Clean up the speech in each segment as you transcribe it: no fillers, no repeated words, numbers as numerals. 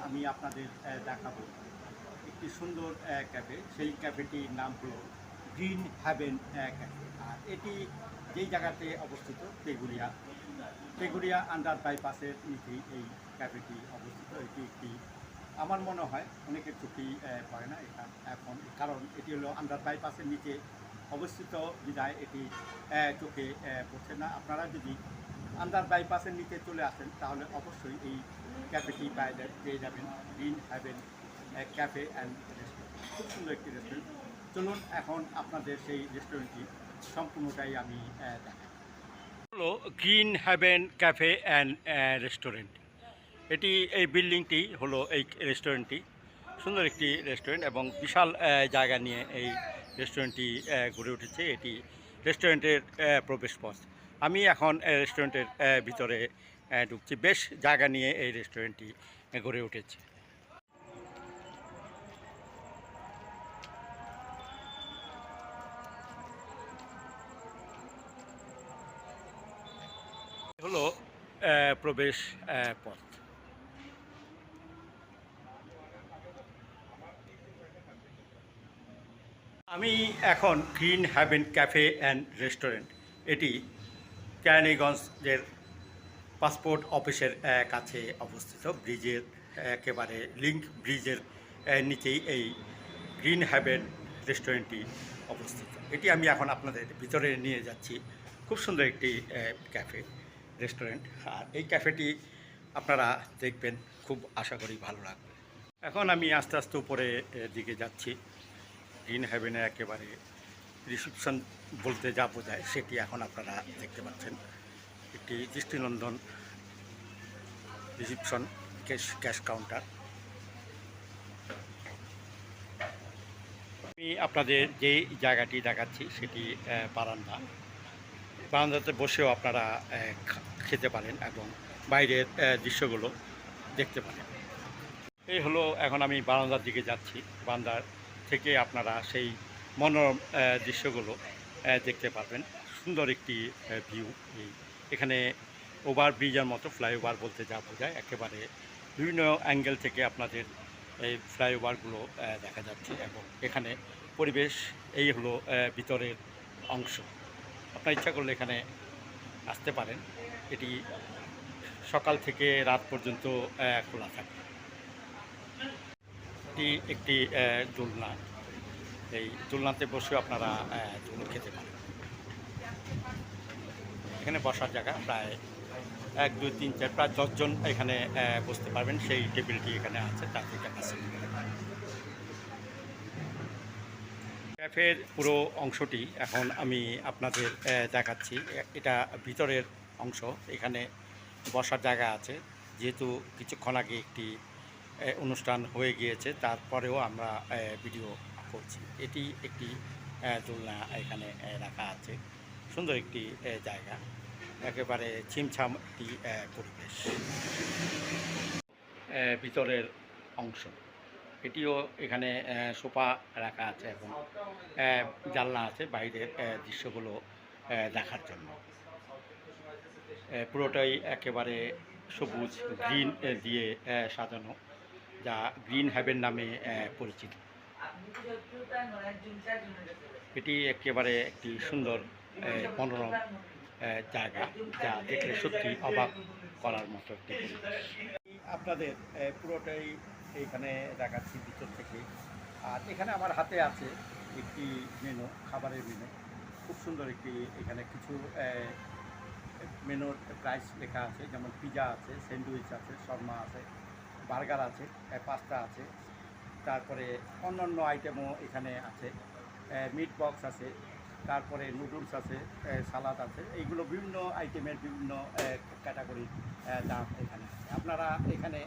আমি আপনাদের দেখাবো একটি সুন্দর ক্যাফে। সেই ক্যাফেটির নাম হলো গ্রিন হ্যাভেন ক্যাফে। আর এটি যেই জায়গাতে অবস্থিত তেগুড়িয়া আন্ডার বাইপাসের নিচেই এই ক্যাফেটি অবস্থিত। এটি একটি আমার মনে হয় অনেকের চোখেই পড়ে না এখন, কারণ এটি হলো আন্ডার বাইপাসের নিচে অবস্থিত বিধায় এটি চোখে পড়ছে না। আপনারা যদি আন্ডার বাইপাসের নিচে চলে আসেন তাহলে অবশ্যই এই ক্যাফেটি পেয়ে যাবেন, green haven cafe and restaurant. খুব সুন্দর একটি রেস্টুরেন্ট। চলুন এখন আপনাদের সেই রেস্টুরেন্টটি সম্পূর্ণটাই আমি দেখাই। হলো green haven cafe and restaurant. এই বিল্ডিংটি হলো এই রেস্টুরেন্টটি। সুন্দর একটি রেস্টুরেন্ট এবং বিশাল জায়গা নিয়ে এই রেস্টুরেন্টটি গড়ে উঠেছে। এটি রেস্টুরেন্টের প্রবেশপথ। আমি এখন রেস্টুরেন্টের ভিতরে ঢুকছি। বেশ জায়গা নিয়ে এই রেস্টুরেন্টটি গড়ে উঠেছে। হলো প্রবেশ পথ। আমি এখন green haven cafe and restaurant, এটি কেরানীগঞ্জের পাসপোর্ট অফিসের কাছে অবস্থিত। ব্রিজের একেবারে লিঙ্ক ব্রিজের নিচেই এই গ্রিন হ্যাভেন রেস্টুরেন্টটি অবস্থিত। এটি আমি এখন আপনাদের ভিতরে নিয়ে যাচ্ছি। খুব সুন্দর একটি ক্যাফে রেস্টুরেন্ট। আর এই ক্যাফেটি আপনারা দেখবেন, খুব আশা করি ভালো লাগবে। এখন আমি আস্তে আস্তে উপরে দিকে যাচ্ছি। গ্রিন হ্যাভেনে একেবারে রিসেপশন বলতে যা বোঝায় সেটি এখন আপনারা দেখতে পাচ্ছেন। একটি দৃষ্টিনন্দন রিসেপশন, ক্যাশ কাউন্টার। আমি আপনাদের যেই জায়গাটি দেখাচ্ছি সেটি বারান্দাতে বসেও আপনারা খেতে পারেন এবং বাইরের দৃশ্যগুলো দেখতে পারেন। এই হলো, এখন আমি বারান্দার দিকে যাচ্ছি। বারান্দার থেকে আপনারা সেই মনোরম দৃশ্যগুলো দেখতে পারবেন। সুন্দর একটি ভিউ। এখানে ওভারব্রিজের মতো, ফ্লাইওভার বলতে যা বোঝায়, একেবারে বিভিন্ন অ্যাঙ্গেল থেকে আপনাদের এই ফ্লাইওভারগুলো দেখা যাচ্ছে এবং এখানে পরিবেশ। এই হলো ভিতরের অংশ। আপনার ইচ্ছা করলে এখানে আসতে পারেন। এটি সকাল থেকে রাত পর্যন্ত খোলা থাকে। এটি একটি দোলনা। এই দোলনাতে বসেও আপনারা দোল খেতে পারেন। এখানে বসার জায়গা প্রায় 1, 2, 3, 4 প্রায় 10 জন এখানে বসতে পারবেন। সেই টেবিলটি এখানে আছে, তার থেকে ক্যাপাসিটি। ক্যাফের পুরো অংশটি এখন আমি আপনাদের দেখাচ্ছি। এটা ভিতরের অংশ। এখানে বসার জায়গা আছে। যেহেতু কিছুক্ষণ আগে একটি অনুষ্ঠান হয়ে গিয়েছে, তারপরেও আমরা ভিডিও করছি। এটি একটি দোলনা এখানে রাখা আছে। সুন্দর একটি জায়গা, একেবারে ছিমছাম একটি পরিবেশ। ভিতরের অংশ এটিও, এখানে সোফা রাখা আছে এবং জানলা আছে বাইরের দৃশ্যগুলো দেখার জন্য। পুরোটাই একেবারে সবুজ গ্রিন দিয়ে সাজানো, যা গ্রিন হ্যাভেন নামে পরিচিত। এটি একেবারে একটি সুন্দর মনোরম জায়গা, যা দেখলে সত্যি অবাক করার মতো একটি পরিবেশ। আপনাদের পুরোটাই এইখানে দেখাচ্ছি ভিতর থেকে। আর এখানে আমার হাতে আছে একটি মেনু, খাবারের মেনু। খুব সুন্দর একটি, এখানে কিছু মেনুর প্রাইস লেখা আছে, যেমন পিজা আছে, স্যান্ডউইচ আছে, শর্মা আছে, বার্গার আছে, পাস্তা আছে, তারপরে অন্যান্য আইটেমও এখানে আছে, মিট বক্স আছে, তারপরে নুডলস আছে, সালাদ আছে। এইগুলো বিভিন্ন আইটেমের বিভিন্ন ক্যাটাগরির দাম এখানে আছে। আপনারা এখানে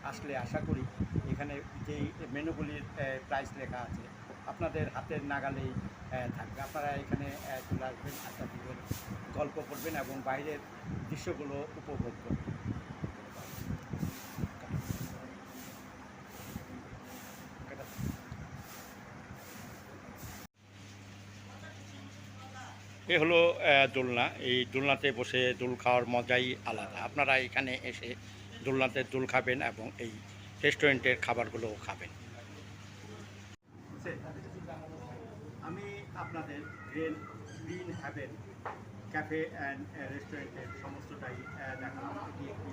আসলে আশা করি এখানে যেই মেনুগুলির প্রাইস লেখা আছে আপনাদের হাতের নাগালেই থাকবে। আপনারা এখানে চলে আসবেন, আড্ডা দিবেন, গল্প করবেন এবং বাইরের দৃশ্যগুলো উপভোগ করবেন। এ হলো দোলনা। এই দোলনাতে বসে দোল খাওয়ার মজাই আলাদা। আপনারা এখানে এসে দোলনাতে দোল খাবেন এবং এই রেস্টুরেন্টের খাবারগুলো খাবেন। আমি আপনাদের গ্রিন হ্যাভেন ক্যাফে অ্যান্ড রেস্টুরেন্টের সমস্তটাই দেখালাম। এটি একটি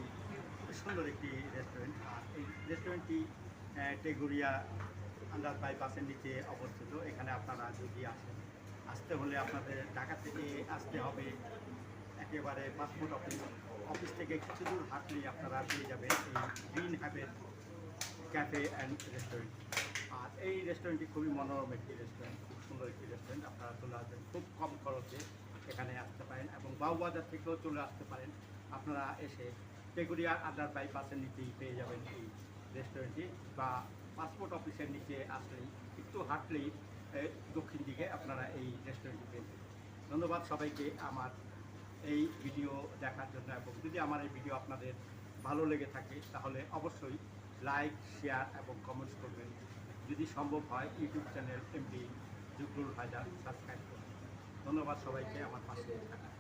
সুন্দর একটি রেস্টুরেন্ট। আর এই রেস্টুরেন্টটি টেগুরিয়া আন্ডার বাইপাসের নিচে অবস্থিত। এখানে আপনারা যদি আসতে হলে আপনাদের ঢাকা থেকে আসতে হবে একেবারে পাসপোর্ট অফিস থেকে কিছু দূর হাঁটলেই আপনারা পেয়ে যাবেন এই green haven cafe and restaurant. আর এই রেস্টুরেন্টটি খুবই মনোরম একটি রেস্টুরেন্ট, খুব সুন্দর একটি রেস্টুরেন্ট। আপনারা চলে আসবেন, খুব কম খরচে এখানে আসতে পারেন এবং বাউবাজার থেকেও চলে আসতে পারেন। আপনারা এসে টেগুরিয়ার আন্ডার বাইপাসের নিচেই পেয়ে যাবেন এই রেস্টুরেন্টটি, বা পাসপোর্ট অফিসের নিচে আসলেই একটু হাঁটলেই দক্ষিণ দিকে আপনারা এই রেস্টুরেন্টটি পেয়ে যাবেন। ধন্যবাদ সবাইকে আমার এই ভিডিও দেখার জন্য। এবং যদি আমার এই ভিডিও আপনাদের ভালো লেগে থাকে তাহলে অবশ্যই লাইক, শেয়ার এবং কমেন্টস করবেন। যদি সম্ভব হয় YouTube channel MD Juglul Haider subscribe করবেন। ধন্যবাদ সবাইকে আমার পাশে থাকার।